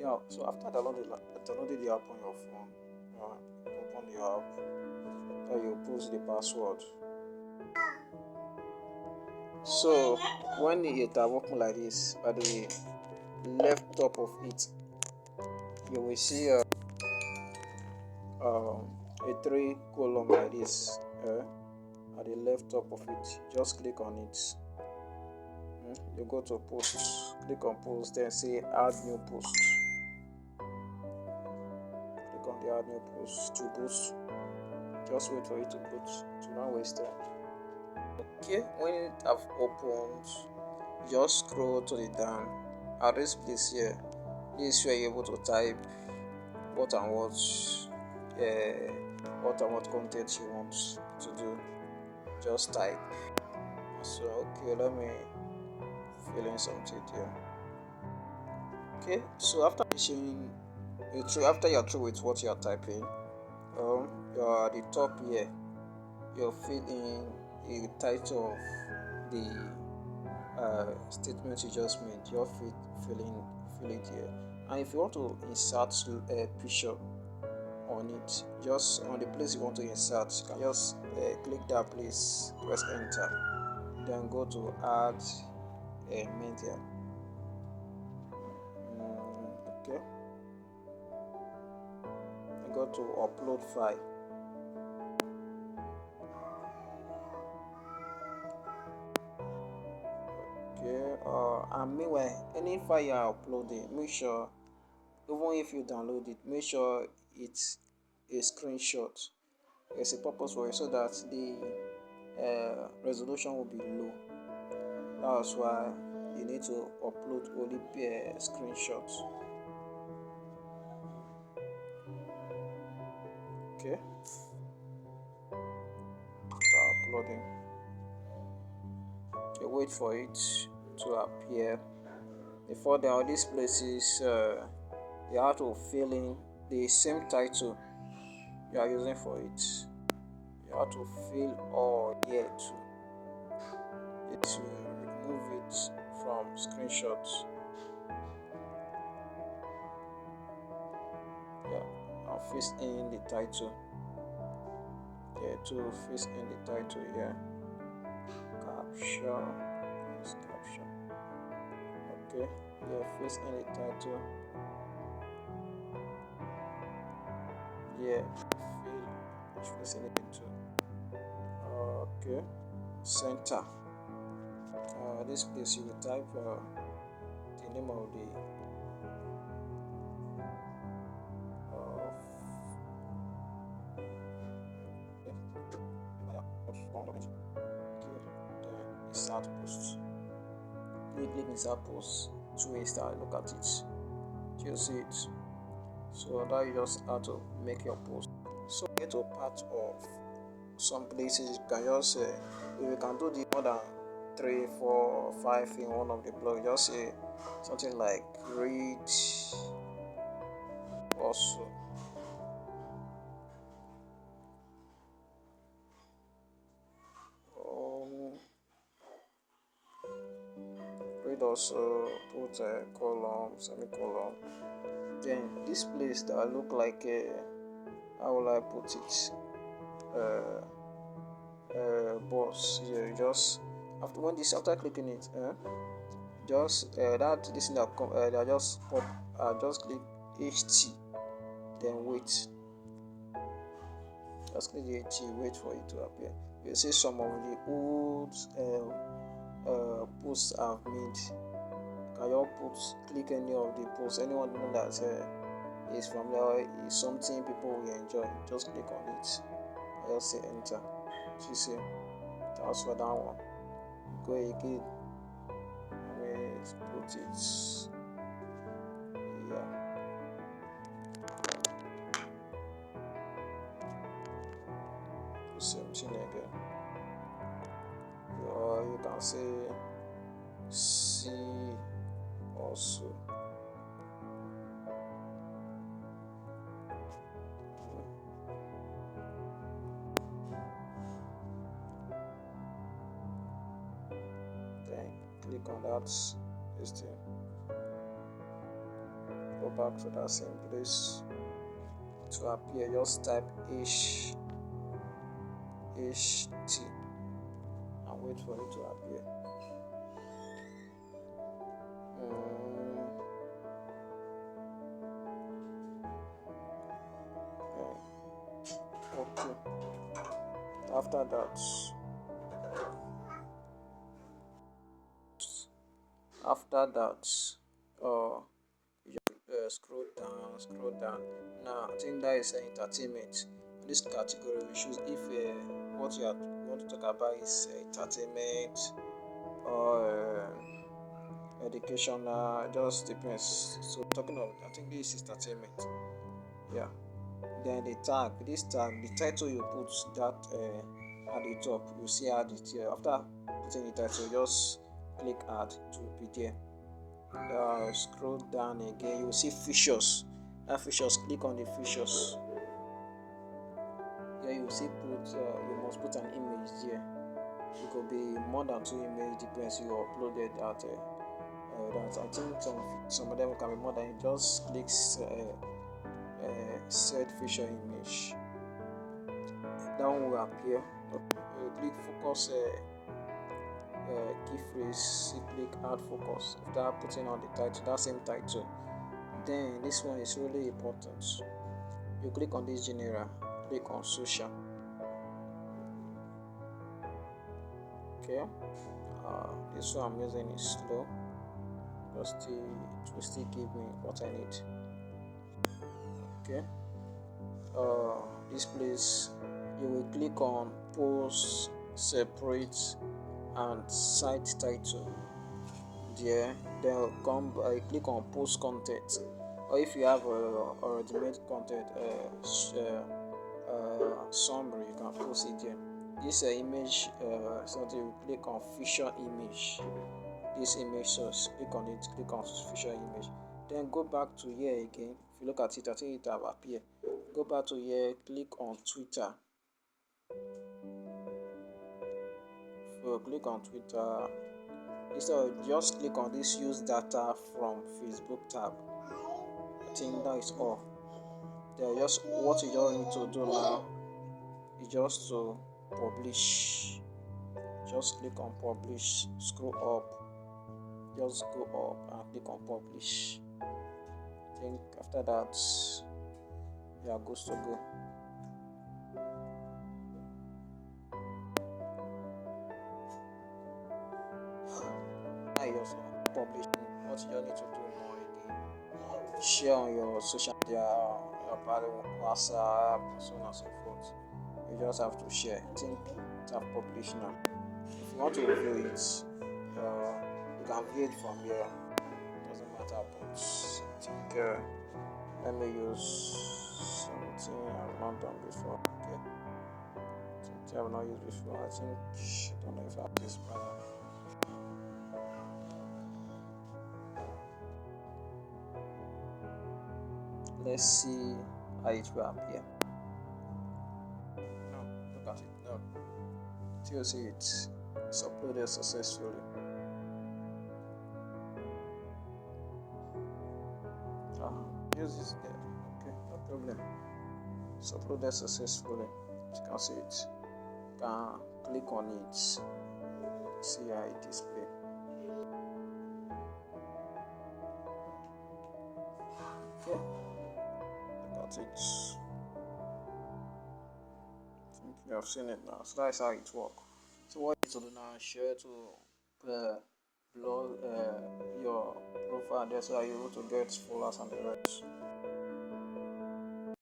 Yeah, so after downloading the app on your phone, open the app, then you put the password. So when it are open like this, at the left top of it, you will see a three column like this. At the left top of it, just click on it. You go to post, click on post, then say add new post. Click on the add new post to boost. Just wait for it to boot, to not waste time. Okay, when it have opened, just scroll to the down. At this place here, this is where you're able to type what and what content you want to do. Just type. So okay, let me fill in something here. Okay, so after you're through with what you're typing, you're at the top here. You'll fill in the title of the statement you just made. You'll fill it here. And if you want to insert a picture on it, just on the place you want to insert, you can just click that place, press enter, then go to add a media. Okay, and go to upload file. Okay, and meanwhile, any file you are uploading, make sure, even if you download it, make sure it's a screenshot. There's a purpose for it, so that the resolution will be low. That's why you need to upload only screenshots. Okay, start uploading. You wait for it to appear. Before there are these places, you have to fill in the same title you are using for it. You have to fill all here too. It will remove it from screenshots. Yeah, I'll fill in the title. Yeah, to fill in the title here. Caption. This caption. Okay, yeah, fill in the title. Yeah, fill in it too. Okay, center. This place you will type the name of the then insert post. Click insert post to start look at it. You see it. So that you just have to make your post. So get to part of some places you can just if you can do the more than 3, 4, 5 in one of the blog, just say something like read also. Read also, put a column, semicolon. Then this place that look like how will I put it? Boss. Yeah, just after clicking it, just that this thing that just pop. Just click HT, then wait. Just click the HT, wait for it to appear. You see some of the old posts I've made. Can you click any of the posts? Anyone that is familiar, is something people will enjoy, just click on it. I just say enter. You see, that's for that one. Go again. Let's put it. Yeah. Do same thing again. Or you can say C also. Then click on that this thing. go back to that same place to appear. Just type HT and wait for it to appear. Okay. After that, scroll down. Now I think that is entertainment. In this category, we choose if what you want to talk about is entertainment or educational. Just depends. So talking of, I think this is entertainment. Yeah. Then the tag, the title you put that at the top, you see add it here. After putting the title, just click add to be there. Scroll down again, you will see features. That features, click on the features. Here you will see you must put an image there. It could be more than 2 images, depends you uploaded that. That I think some of them can be more than you just click set feature image. That one will appear. Click focus key phrase, click add focus after putting on the title, that same title. Then this one is really important. You click on this general, click on social. Okay. This one I'm using is slow, because it will still give me what I need. Okay. This place you will click on post, separate, and site title. There, then click on post content, or if you have already made content summary, you can post it there. This image something, you click on feature image. This image source, click on it, click on feature image. Then go back to here again. If you look at it, I think it will appear. Go back to here, click on Twitter. So click on Twitter. Instead, just click on this use data from Facebook tab. I think that is all. Then just what you just need to do now is just to publish. Just click on publish, scroll up, just go up and click on publish. I think after that you are good to go. Now you also publish. What you just need to do more again, share on your social media, your WhatsApp, so on and so forth. You just have to share. I think it have published now. If you want to view it, you can view it from here. Doesn't matter, but I think let me use something I've not done before. Okay, something I've not used before. I don't know if I have this brother. Let's see how it will appear. No, look at it. No, till you see it's uploaded successfully. Use this there. Okay, no problem. It's uploaded successfully. You can see it. You can click on it. See how it displays. Okay, look at it. I think you have seen it now. So that's how it works. So what you need to do now, share to blog your profile there, so that you're able to get followers and the rest.